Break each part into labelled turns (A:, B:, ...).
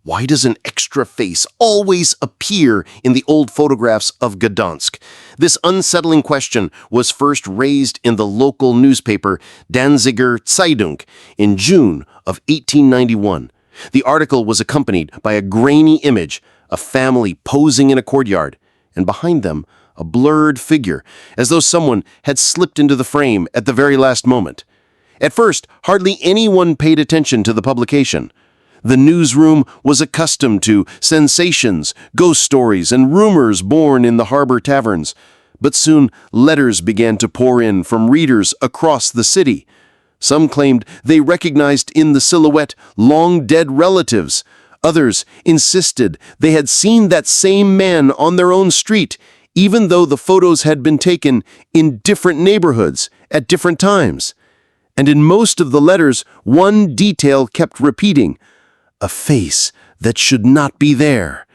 A: Why does an extra face always appear in the old photographs of Gdansk? This unsettling question was first raised in the local newspaper Danziger Zeitung in June of 1891. The article was accompanied by a grainy image, a family posing in a courtyard, and behind them, a blurred figure, as though someone had slipped into the frame at the very last moment. At first, hardly anyone paid attention to the publication. The newsroom was accustomed to sensations, ghost stories, and rumors born in the harbor taverns. But soon, letters began to pour in from readers across the city. Some claimed they recognized in the silhouette long-dead relatives. Others insisted they had seen that same man on their own street, even though the photos had been taken in different neighborhoods at different times. And in most of the letters, one detail kept repeating: a face that should not be there.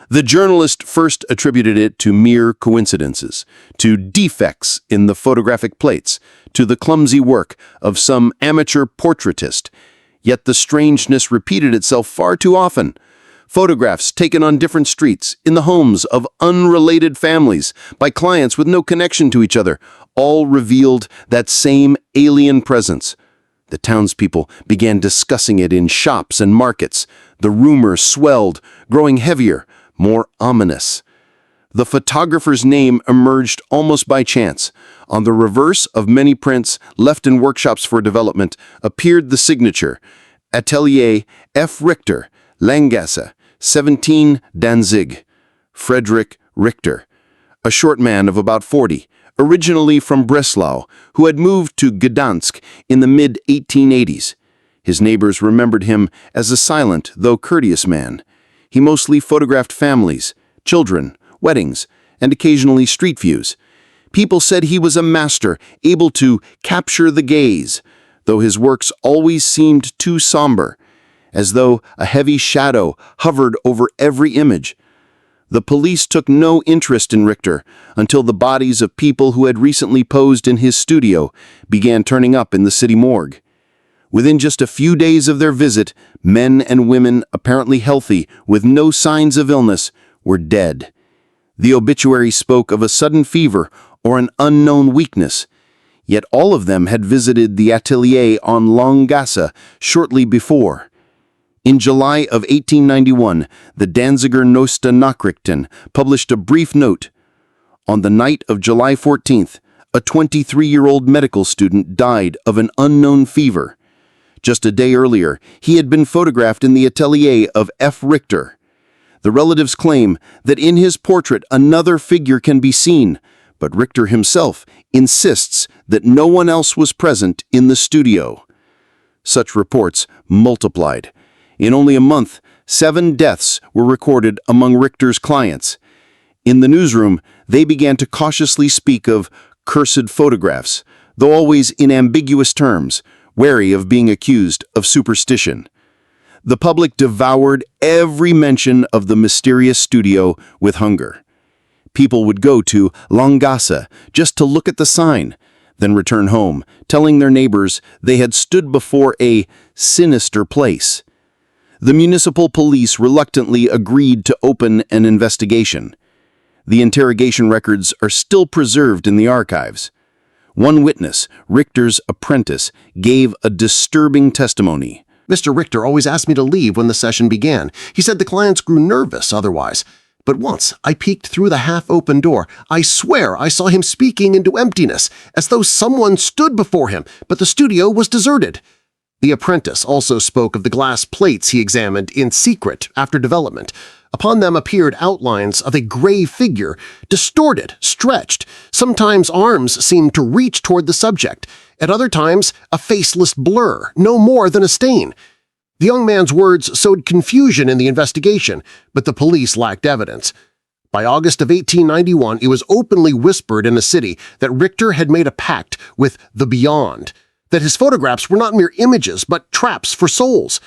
A: The journalist first attributed it to mere coincidences, to defects in the photographic plates, to the clumsy work of some amateur portraitist. Yet the strangeness repeated itself far too often. Photographs taken on different streets, in the homes of unrelated families, by clients with no connection to each other, all revealed that same alien presence. The townspeople began discussing it in shops and markets. The rumor swelled, growing heavier, more ominous. The photographer's name emerged almost by chance. On the reverse of many prints left in workshops for development appeared the signature: Atelier F. Richter, Langgasse, 17 Danzig. Friedrich Richter, a short man of about 40, originally from Breslau, who had moved to Gdansk in the mid-1880s. His neighbors remembered him as a silent, though courteous man. He mostly photographed families, children, weddings, and occasionally street views. People said he was a master, able to capture the gaze, though his works always seemed too somber, as though a heavy shadow hovered over every image. The police took no interest in Richter until the bodies of people who had recently posed in his studio began turning up in the city morgue. Within just a few days of their visit, men and women apparently healthy, with no signs of illness, were dead. The obituary spoke of a sudden fever or an unknown weakness, yet all of them had visited the atelier on Langgasse shortly before. In July of 1891, the Danziger Neueste Nachrichten published a brief note. On the night of July 14th, a 23-year-old medical student died of an unknown fever. Just a day earlier, he had been photographed in the atelier of F. Richter. The relatives claim that in his portrait another figure can be seen, but Richter himself insists that no one else was present in the studio. Such reports multiplied. In only a month, 7 deaths were recorded among Richter's clients. In the newsroom, they began to cautiously speak of cursed photographs, though always in ambiguous terms, wary of being accused of superstition. The public devoured every mention of the mysterious studio with hunger. People would go to Langgasse just to look at the sign, then return home, telling their neighbors they had stood before a sinister place. The municipal police reluctantly agreed to open an investigation. The interrogation records are still preserved in the archives. One witness, Richter's apprentice, gave a disturbing testimony.
B: Mr. Richter always asked me to leave when the session began. He said the clients grew nervous otherwise. But once I peeked through the half-open door, I swear I saw him speaking into emptiness, as though someone stood before him, but the studio was deserted. The apprentice also spoke of the glass plates he examined in secret after development. Upon them appeared outlines of a gray figure, distorted, stretched. Sometimes arms seemed to reach toward the subject, at other times a faceless blur, no more than a stain. The young man's words sowed confusion in the investigation, but the police lacked evidence. By August of 1891, it was openly whispered in the city that Richter had made a pact with the beyond, that his photographs were not mere images but traps for souls.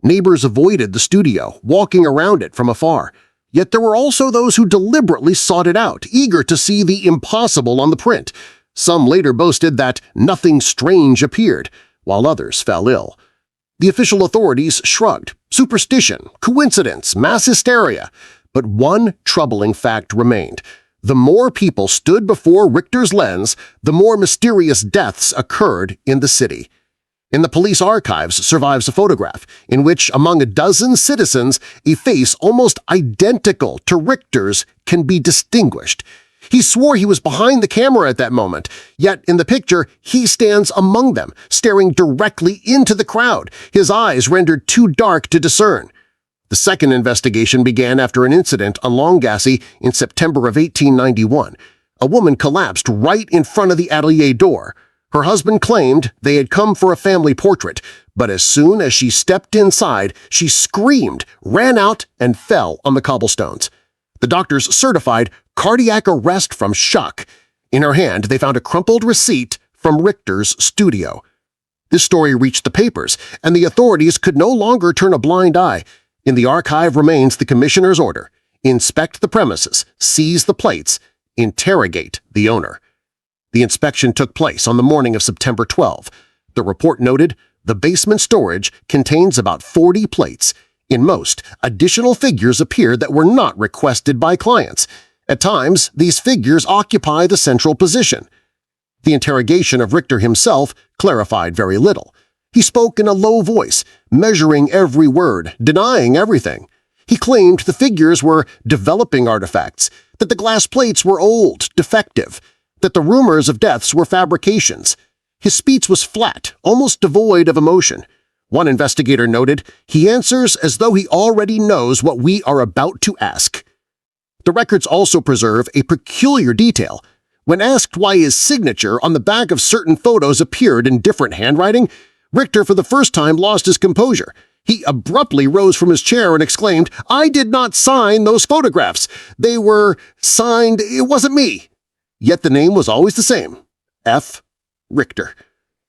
B: Neighbors avoided the studio, walking around it from afar. Yet there were also those who deliberately sought it out, eager to see the impossible on the print. Some later boasted that nothing strange appeared, while others fell ill. The official authorities shrugged. Superstition, coincidence, mass hysteria. But one troubling fact remained. The more people stood before Richter's lens, the more mysterious deaths occurred in the city. In the police archives survives a photograph in which, among a dozen citizens, a face almost identical to Richter's can be distinguished. He swore he was behind the camera at that moment, yet in the picture he stands among them, staring directly into the crowd, his eyes rendered too dark to discern. The second investigation began after an incident on Langgasse in September of 1891. A woman collapsed right in front of the atelier door. Her husband claimed they had come for a family portrait, but as soon as she stepped inside, she screamed, ran out, and fell on the cobblestones. The doctors certified cardiac arrest from shock. In her hand, they found a crumpled receipt from Richter's studio. This story reached the papers, and the authorities could no longer turn a blind eye. In the archive remains the commissioner's order: inspect the premises, seize the plates, interrogate the owner. The inspection took place on the morning of September 12. The report noted, the basement storage contains about 40 plates. In most, additional figures appeared that were not requested by clients. At times, these figures occupy the central position. The interrogation of Richter himself clarified very little. He spoke in a low voice, measuring every word, denying everything. He claimed the figures were developing artifacts, that the glass plates were old, defective, that the rumors of deaths were fabrications. His speech was flat, almost devoid of emotion. One investigator noted, "He answers as though he already knows what we are about to ask." The records also preserve a peculiar detail. When asked why his signature on the back of certain photos appeared in different handwriting, Richter for the first time lost his composure. He abruptly rose from his chair and exclaimed, "I did not sign those photographs. They were signed. It wasn't me." Yet the name was always the same: F. Richter.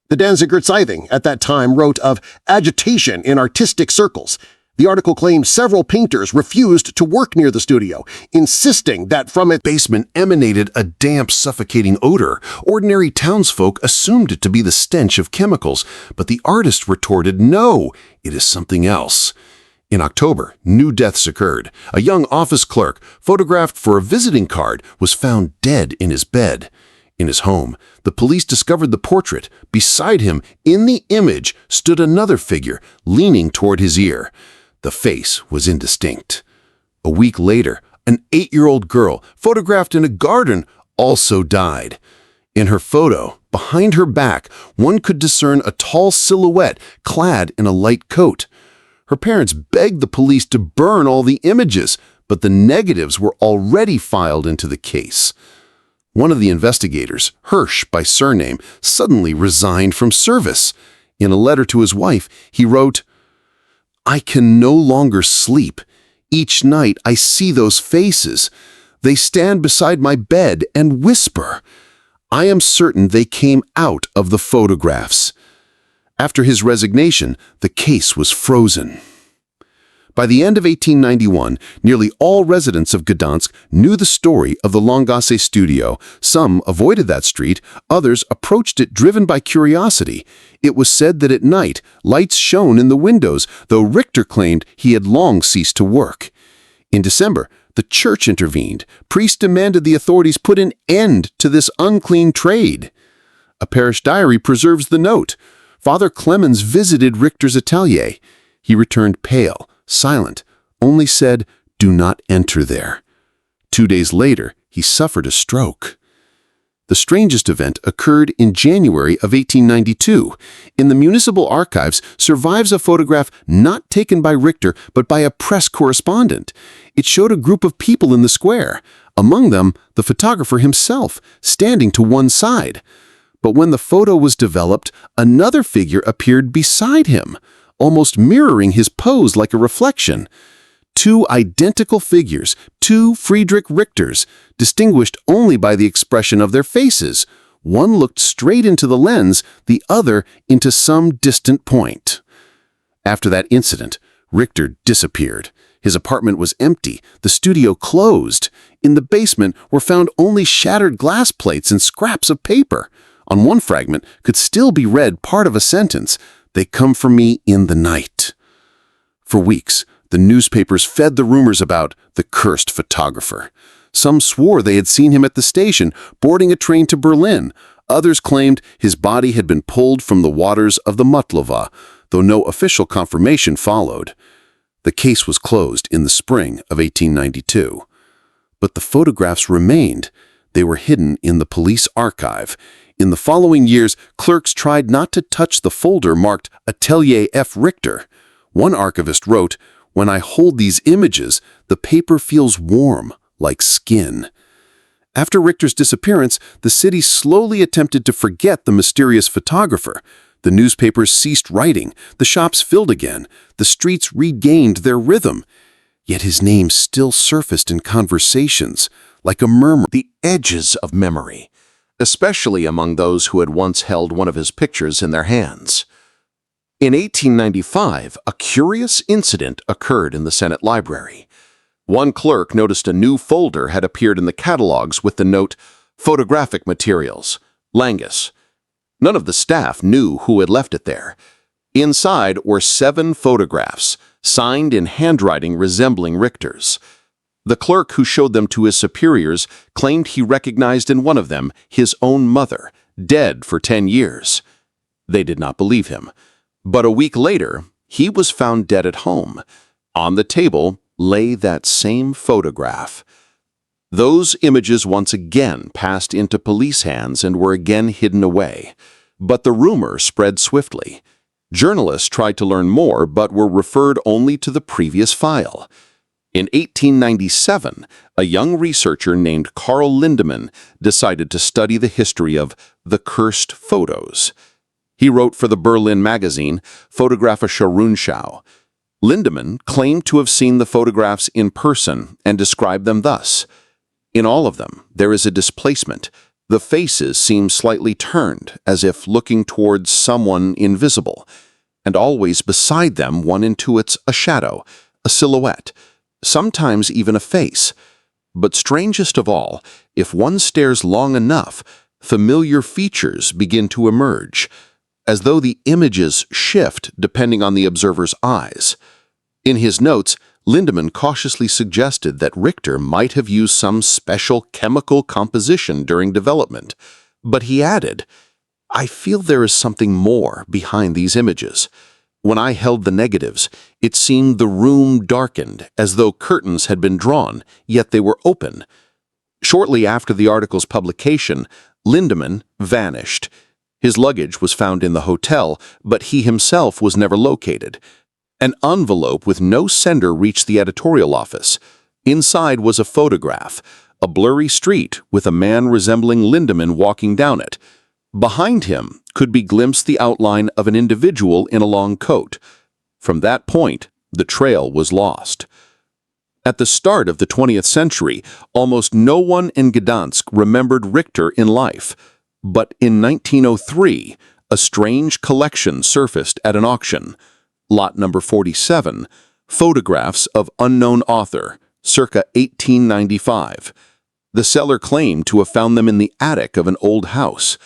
B: The Danziger Zeitung at that time wrote of agitation in artistic circles. The article claimed several painters refused to work near the studio, insisting that from its
A: Basement emanated a damp, suffocating odor. Ordinary townsfolk assumed it to be the stench of chemicals, but the artist retorted, "No, it is something else." In October, new deaths occurred. A young office clerk, photographed for a visiting card, was found dead in his bed. In his home, the police discovered the portrait. Beside him, in the image, stood another figure, leaning toward his ear. The face was indistinct. A week later, an 8-year-old girl, photographed in a garden, also died. In her photo, behind her back, one could discern a tall silhouette clad in a light coat. Her parents begged the police to burn all the images, but the negatives were already filed into the case. One of the investigators, Hirsch by surname, suddenly resigned from service. In a letter to his wife, he wrote, "I can no longer sleep. Each night I see those faces. They stand beside my bed and whisper. I am certain they came out of the photographs." After his resignation, the case was frozen. By the end of 1891, nearly all residents of Gdansk knew the story of the Langgasse studio. Some avoided that street, others approached it driven by curiosity. It was said that at night, lights shone in the windows, though Richter claimed he had long ceased to work. In December, the church intervened. Priests demanded the authorities put an end to this unclean trade. A parish diary preserves the note. Father Clemens visited Richter's atelier. He returned pale, silent, only said, "Do not enter there." 2 days later, he suffered a stroke. The strangest event occurred in January of 1892. In the municipal archives survives a photograph not taken by Richter but by a press correspondent. It showed a group of people in the square, among them the photographer himself, standing to one side. But when the photo was developed, another figure appeared beside him, almost mirroring his pose like a reflection. Two identical figures, two Friedrich Richters, distinguished only by the expression of their faces. One looked straight into the lens, the other into some distant point. After that incident, Richter disappeared. His apartment was empty, the studio closed. In the basement were found only shattered glass plates and scraps of paper. On one fragment could still be read part of a sentence:
C: They come for me in the night. For weeks, the newspapers fed the rumors about the cursed photographer. Some swore they had seen him at the station, boarding a train to Berlin. Others claimed his body had been pulled from the waters of the Mutlova, though no official confirmation followed. The case was closed in the spring of 1892. But the photographs remained. They were hidden in the police archive. In the following years, clerks tried not to touch the folder marked Atelier F. Richter. One archivist wrote, "When I hold these images, the paper feels warm, like skin." After Richter's disappearance, the city slowly attempted to forget the mysterious photographer. The newspapers ceased writing, the shops filled again, the streets regained their rhythm. Yet his name still surfaced in conversations, like a murmur.
A: The edges of memory, especially among those who had once held one of his pictures in their hands. In 1895, a curious incident occurred in the Senate Library. One clerk noticed a new folder had appeared in the catalogs with the note, "Photographic Materials, Langgasse." None of the staff knew who had left it there. Inside were 7 photographs, signed in handwriting resembling Richter's. The clerk who showed them to his superiors claimed he recognized in one of them his own mother, dead for 10 years. They did not believe him. But a week later, he was found dead at home. On the table lay that same photograph. Those images once again passed into police hands and were again hidden away. But the rumor spread swiftly. Journalists tried to learn more but were referred only to the previous file. In 1897, a young researcher named Carl Lindemann decided to study the history of the cursed photos. He wrote for the Berlin magazine, Fotografische Rundschau. Lindemann claimed to have seen the photographs in person and described them thus. In all of them, there is a displacement. The faces seem slightly turned, as if looking towards someone invisible, and always beside them one intuits a shadow, a silhouette, sometimes even a face. But strangest of all, if one stares long enough, familiar features begin to emerge, as though the images shift depending on the observer's eyes. In his notes, Lindemann cautiously suggested that Richter might have used some special chemical composition during development, but he added, "I feel there is something more behind these images. When I held the negatives, it seemed the room darkened, as though curtains had been drawn, yet they were open." Shortly after the article's publication, Lindemann vanished. His luggage was found in the hotel, but he himself was never located. An envelope with no sender reached the editorial office. Inside was a photograph, a blurry street with a man resembling Lindemann walking down it. Behind him could be glimpsed the outline of an individual in a long coat. From that point, the trail was lost. At the start of the 20th century, almost no one in Gdansk remembered Richter in life. But in 1903, a strange collection surfaced at an auction. Lot number 47, photographs of unknown author, circa 1895. The seller claimed to have found them in the attic of an old house.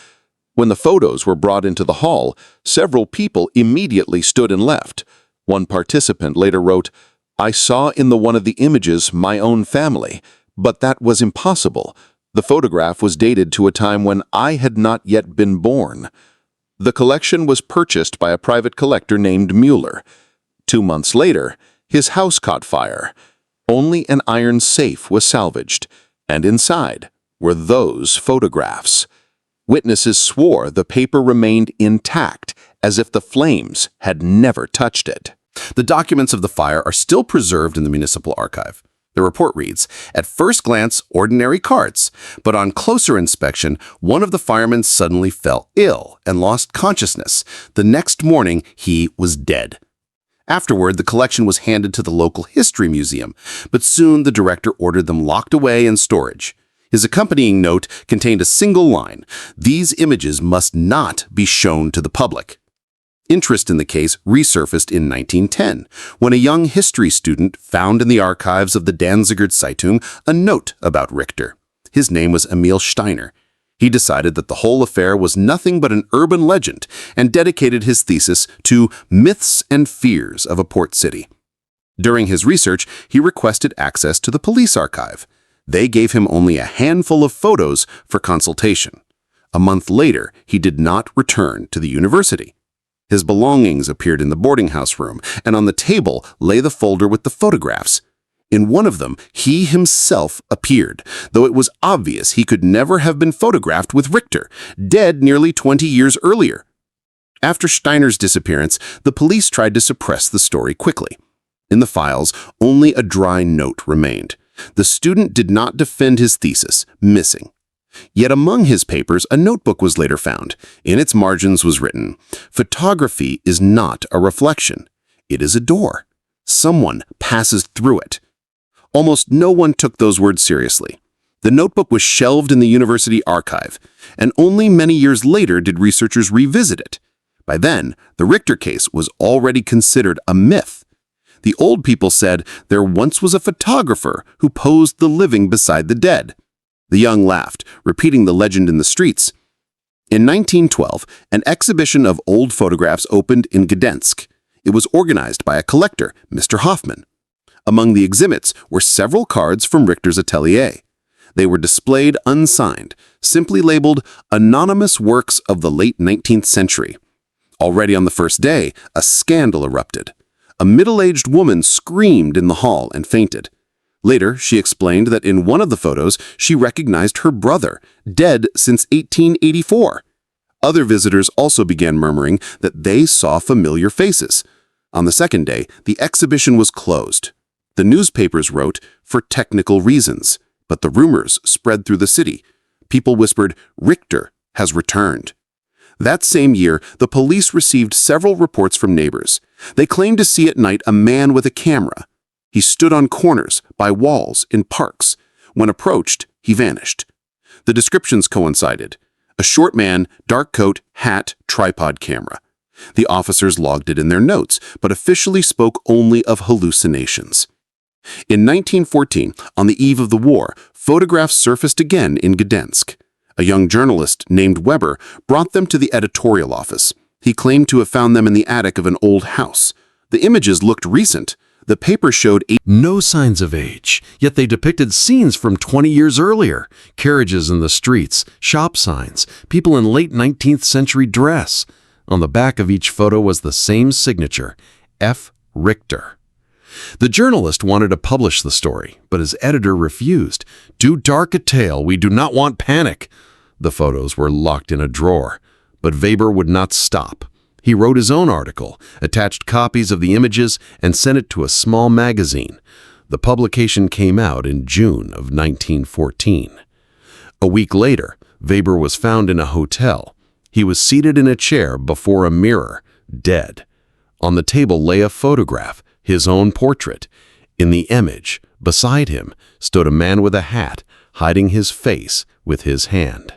A: When the photos were brought into the hall, several people immediately stood and left. One participant later wrote, "I saw in the one of the images my own family, but that was impossible. The photograph was dated to a time when I had not yet been born." The collection was purchased by a private collector named Müller. 2 months later, his house caught fire. Only an iron safe was salvaged, and inside were those photographs. Witnesses swore the paper remained intact, as if the flames had never touched it.
C: The documents of the fire are still preserved in the municipal archive. The report reads, "At first glance, ordinary carts, but on closer inspection, one of the firemen suddenly fell ill and lost consciousness. The next morning, he was dead." Afterward, the collection was handed to the local history museum, but soon the director ordered them locked away in storage. His accompanying note contained a single line: "These images must not be shown to the public." Interest in the case resurfaced in 1910, when a young history student found in the archives of the Danziger Zeitung a note about Richter. His name was Emil Steiner. He decided that the whole affair was nothing but an urban legend and dedicated his thesis to myths and fears of a port city. During his research, he requested access to the police archive. They gave him only a handful of photos for consultation. A month later, he did not return to the university. His belongings appeared in the boarding house room, and on the table lay the folder with the photographs. In one of them, he himself appeared, though it was obvious he could never have been photographed with Richter, dead nearly 20 years earlier. After Steiner's disappearance, the police tried to suppress the story quickly. In the files, only a dry note remained. The student did not defend his thesis, missing. Yet among his papers, a notebook was later found. In its margins was written, "Photography is not a reflection. It is a door. Someone passes through it." Almost no one took those words seriously. The notebook was shelved in the university archive, and only many years later did researchers revisit it. By then, the Richter case was already considered a myth. The old people said there once was a photographer who posed the living beside the dead. The young laughed, repeating the legend in the streets. In 1912, an exhibition of old photographs opened in Gdansk. It was organized by a collector, Mr. Hoffman. Among the exhibits were several cards from Richter's atelier. They were displayed unsigned, simply labeled "Anonymous Works of the Late 19th Century." Already on the first day, a scandal erupted. A middle-aged woman screamed in the hall and fainted. Later, she explained that in one of the photos, she recognized her brother, dead since 1884. Other visitors also began murmuring that they saw familiar faces. On the second day, the exhibition was closed. The newspapers wrote, "For technical reasons," but the rumors spread through the city. People whispered, "Richter has returned." That same year, the police received several reports from neighbors. They claimed to see at night a man with a camera. He stood on corners, by walls, in parks. When approached, he vanished. The descriptions coincided. A short man, dark coat, hat, tripod camera. The officers logged it in their notes, but officially spoke only of hallucinations. In 1914, on the eve of the war, photographs surfaced again in Gdansk. A young journalist named Weber brought them to the editorial office. He claimed to have found them in the attic of an old house. The images looked recent. The paper showed
D: no signs of age, yet they depicted scenes from 20 years earlier. Carriages in the streets, shop signs, people in late 19th century dress. On the back of each photo was the same signature, F. Richter. The journalist wanted to publish the story, but his editor refused. "Too dark a tale, we do not want panic." The photos were locked in a drawer, but Weber would not stop. He wrote his own article, attached copies of the images, and sent it to a small magazine. The publication came out in June of 1914. A week later, Weber was found in a hotel. He was seated in a chair before a mirror, dead. On the table lay a photograph, his own portrait. In the image, beside him, stood a man with a hat, hiding his face with his hand.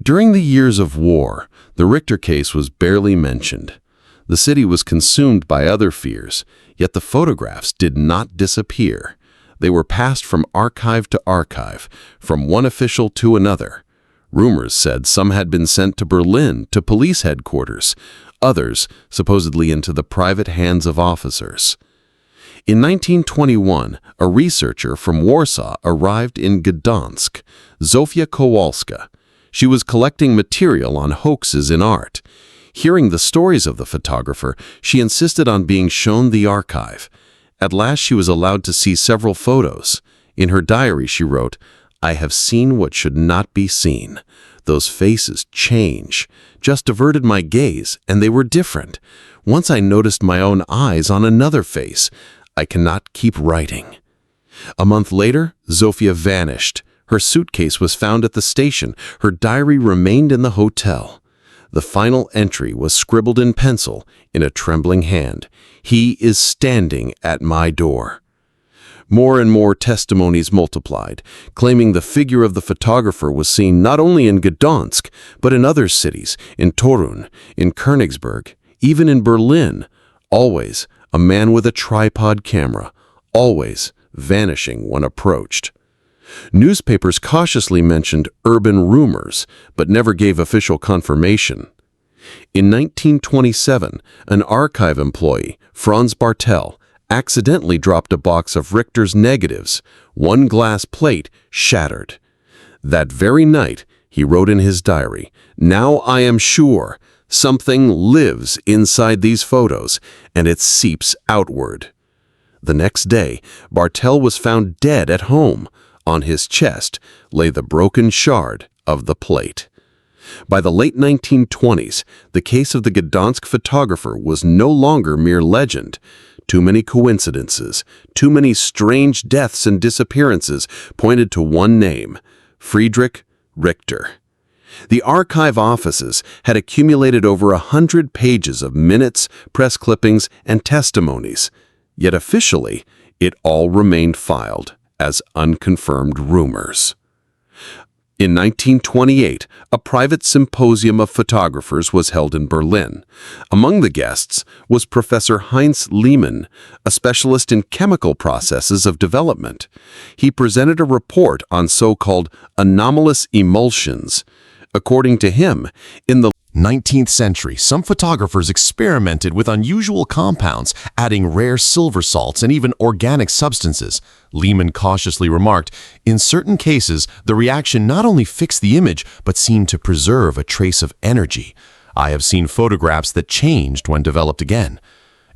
D: During the years of war, the Richter case was barely mentioned. The city was consumed by other fears, yet the photographs did not disappear. They were passed from archive to archive, from one official to another. Rumors said some had been sent to Berlin, to police headquarters, others supposedly into the private hands of officers. In 1921, a researcher from Warsaw arrived in Gdansk, Zofia Kowalska. She was collecting material on hoaxes in art. Hearing the stories of the photographer, she insisted on being shown the archive. At last she was allowed to see several photos. In her diary she wrote, "I have seen what should not be seen. Those faces change. Just averted my gaze, and they were different. Once I noticed my own eyes on another face. I cannot keep writing." A month later, Zofia vanished. Her suitcase was found at the station. Her diary remained in the hotel. The final entry was scribbled in pencil, in a trembling hand. "He is standing at my door." More and more testimonies multiplied, claiming the figure of the photographer was seen not only in Gdansk, but in other cities, in Torun, in Königsberg, even in Berlin. Always a man with a tripod camera, always vanishing when approached. Newspapers cautiously mentioned urban rumors, but never gave official confirmation. In 1927, an archive employee, Franz Bartel, accidentally dropped a box of Richter's negatives. One glass plate shattered. That very night, he wrote in his diary, "Now I am sure something lives inside these photos, and it seeps outward." The next day, Bartel was found dead at home. On his chest lay the broken shard of the plate. By the late 1920s, the case of the Gdansk photographer was no longer mere legend. Too many coincidences, too many strange deaths and disappearances pointed to one name, Friedrich Richter. The archive offices had accumulated over 100 pages of minutes, press clippings, and testimonies. Yet officially, it all remained filed as unconfirmed rumors. In 1928, a private symposium of photographers was held in Berlin. Among the guests was Professor Heinz Lehmann, a specialist in chemical processes of development. He presented a report on so-called anomalous emulsions. According to him, in the
E: 19th century, some photographers experimented with unusual compounds, adding rare silver salts and even organic substances. Lehmann cautiously remarked, in certain cases, the reaction not only fixed the image, but seemed to preserve a trace of energy. I have seen photographs that changed when developed again.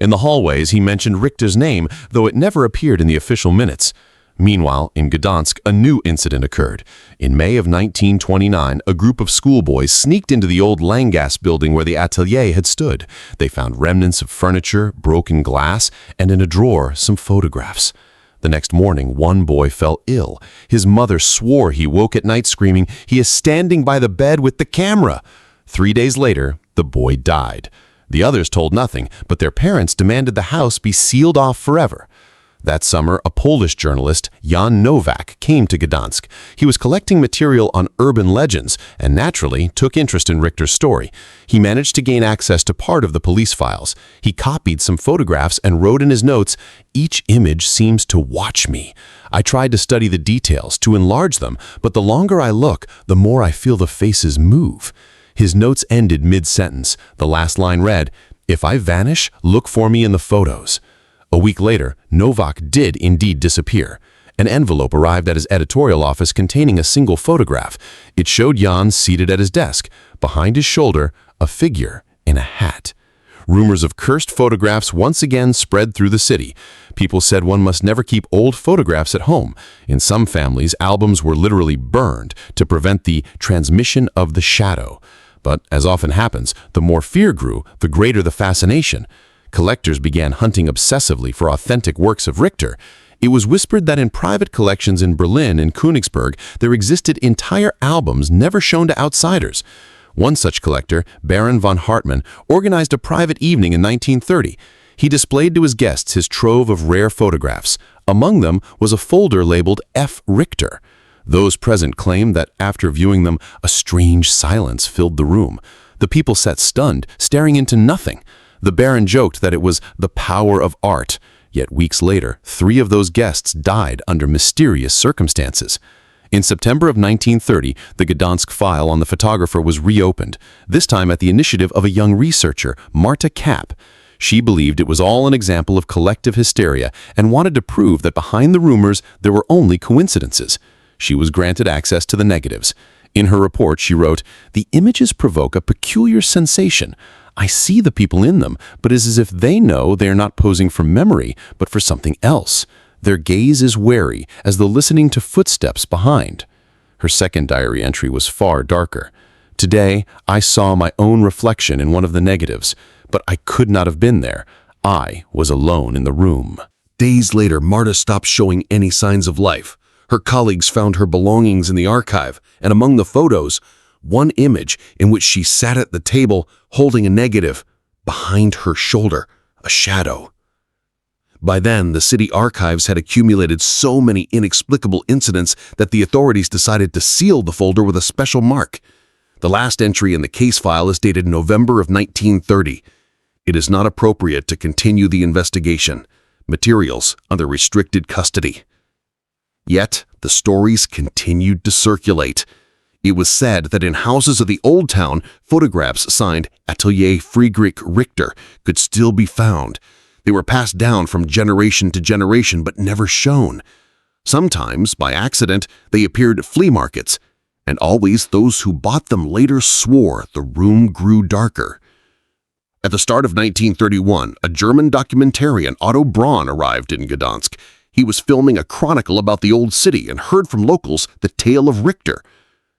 E: In the hallways, he mentioned Richter's name, though it never appeared in the official minutes. Meanwhile, in Gdansk, a new incident occurred. In May of 1929, a group of schoolboys sneaked into the old Langgasse building where the atelier had stood. They found remnants of furniture, broken glass, and in a drawer, some photographs. The next morning, one boy fell ill. His mother swore he woke at night screaming, "He is standing by the bed with the camera." 3 days later, the boy died. The others told nothing, but their parents demanded the house be sealed off forever. That summer, a Polish journalist, Jan Nowak, came to Gdansk. He was collecting material on urban legends and naturally took interest in Richter's story. He managed to gain access to part of the police files. He copied some photographs and wrote in his notes, "Each image seems to watch me. I tried to study the details, to enlarge them, but the longer I look, the more I feel the faces move." His notes ended mid-sentence. The last line read, "If I vanish, look for me in the photos." A week later, Nowak did indeed disappear. An envelope arrived at his editorial office containing a single photograph. It showed Jan seated at his desk. Behind his shoulder, a figure in a hat. Rumors of cursed photographs once again spread through the city. People said one must never keep old photographs at home. In some families, albums were literally burned to prevent the transmission of the shadow. But, as often happens, the more fear grew, the greater the fascination. Collectors began hunting obsessively for authentic works of Richter. It was whispered that in private collections in Berlin and Königsberg, there existed entire albums never shown to outsiders. One such collector, Baron von Hartmann, organized a private evening in 1930. He displayed to his guests his trove of rare photographs. Among them was a folder labeled F. Richter. Those present claimed that after viewing them, a strange silence filled the room. The people sat stunned, staring into nothing. The Baron joked that it was the power of art. Yet weeks later, 3 of those guests died under mysterious circumstances. In September of 1930, the Gdansk file on the photographer was reopened, this time at the initiative of a young researcher, Marta Kapp. She believed it was all an example of collective hysteria and wanted to prove that behind the rumors there were only coincidences. She was granted access to the negatives. In her report, she wrote, "The images provoke a peculiar sensation. I see the people in them, but it is as if they know they are not posing for memory, but for something else. Their gaze is wary, as though listening to footsteps behind." Her second diary entry was far darker. "Today, I saw my own reflection in one of the negatives, but I could not have been there. I was alone in the room."
C: Days later, Marta stopped showing any signs of life. Her colleagues found her belongings in the archive, and among the photos, one image in which she sat at the table holding a negative, behind her shoulder, a shadow. By then, the city archives had accumulated so many inexplicable incidents that the authorities decided to seal the folder with a special mark. The last entry in the case file is dated November of 1930. It is not appropriate to continue the investigation. Materials under restricted custody. Yet the stories continued to circulate. It was said that in houses of the Old Town, photographs signed Atelier Friedrich Richter could still be found. They were passed down from generation to generation but never shown. Sometimes, by accident, they appeared at flea markets, and always those who bought them later swore the room grew darker. At the start of 1931, a German documentarian, Otto Braun, arrived in Gdansk. He was filming a chronicle about the old city and heard from locals the tale of Richter.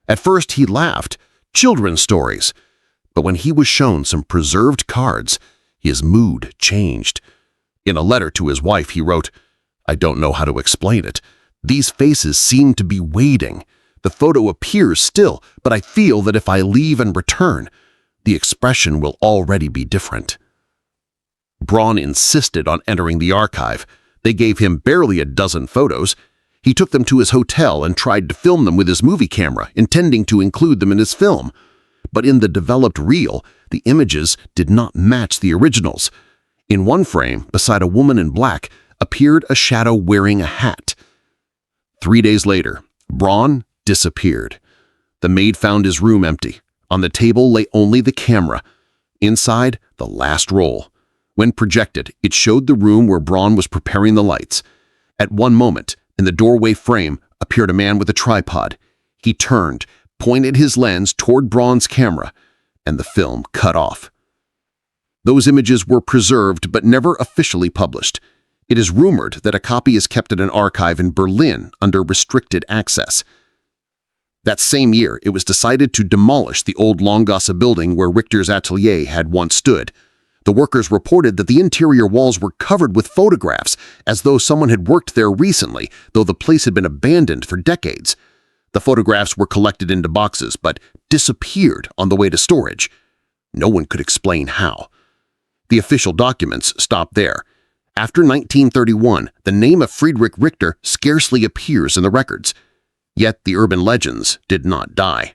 C: At first he laughed, children's stories. But when he was shown some preserved cards, his mood changed. In a letter to his wife he wrote, "I don't know how to explain it. These faces seem to be waiting. The photo appears still, but I feel that if I leave and return, the expression will already be different." Braun insisted on entering the archive. They gave him barely a dozen photos. He took them to his hotel and tried to film them with his movie camera, intending to include them in his film. But in the developed reel, the images did not match the originals. In one frame, beside a woman in black, appeared a shadow wearing a hat. 3 days later, Braun disappeared. The maid found his room empty. On the table lay only the camera. Inside, the last roll. When projected, it showed the room where Braun was preparing the lights. At one moment, in the doorway frame, appeared a man with a tripod. He turned, pointed his lens toward Braun's camera, and the film cut off. Those images were preserved but never officially published. It is rumored that a copy is kept at an archive in Berlin under restricted access. That same year, it was decided to demolish the old Langgasse building where Richter's atelier had once stood. The workers reported that the interior walls were covered with photographs, as though someone had worked there recently, though the place had been abandoned for decades. The photographs were collected into boxes, but disappeared on the way to storage. No one could explain how. The official documents stopped there. After 1931, the name of Friedrich Richter scarcely appears in the records. Yet the urban legends did not die.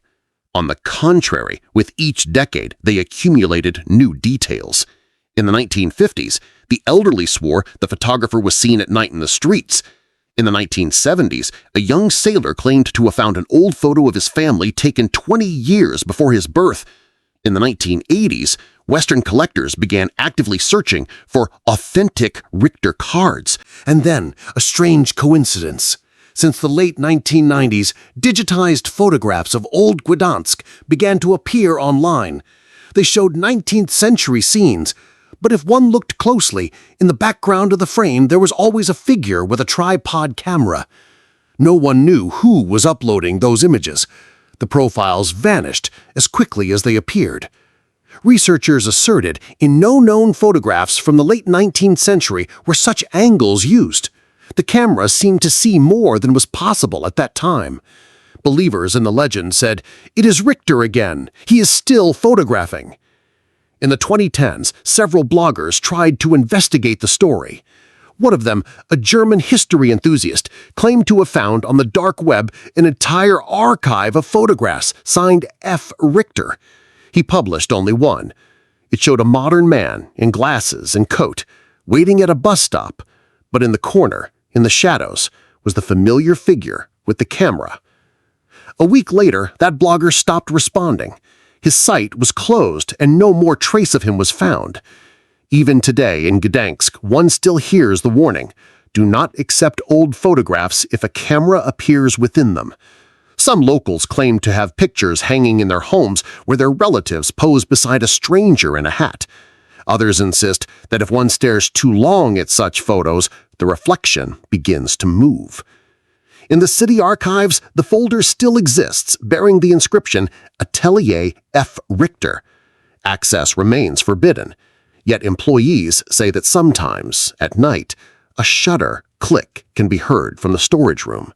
C: On the contrary, with each decade, they accumulated new details. In the 1950s, the elderly swore the photographer was seen at night in the streets. In the 1970s, a young sailor claimed to have found an old photo of his family taken 20 years before his birth. In the 1980s, Western collectors began actively searching for authentic Richter cards.
B: And then, a strange coincidence. Since the late 1990s, digitized photographs of old Gdansk began to appear online. They showed 19th century scenes, but if one looked closely, in the background of the frame there was always a figure with a tripod camera. No one knew who was uploading those images. The profiles vanished as quickly as they appeared. Researchers asserted in no known photographs from the late 19th century were such angles used. The camera seemed to see more than was possible at that time. Believers in the legend said, "It is Richter again. He is still photographing." In the 2010s, several bloggers tried to investigate the story. One of them, a German history enthusiast, claimed to have found on the dark web an entire archive of photographs signed F. Richter. He published only one. It showed a modern man in glasses and coat, waiting at a bus stop, but in the corner, in the shadows, was the familiar figure with the camera. A week later, that blogger stopped responding. His site was closed and no more trace of him was found. Even today in Gdansk, one still hears the warning, "Do not accept old photographs if a camera appears within them." Some locals claim to have pictures hanging in their homes where their relatives pose beside a stranger in a hat. Others insist that if one stares too long at such photos, the reflection begins to move. In the city archives, the folder still exists, bearing the inscription Atelier F. Richter. Access remains forbidden, yet employees say that sometimes, at night, a shutter click can be heard from the storage room.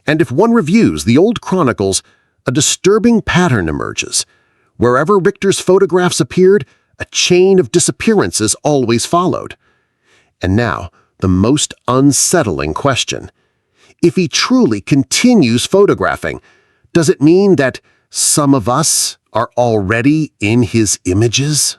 B: And if one reviews the old chronicles, a disturbing pattern emerges. Wherever Richter's photographs appeared, a chain of disappearances always followed. And now, the most unsettling question. If he truly continues photographing, does it mean that some of us are already in his images?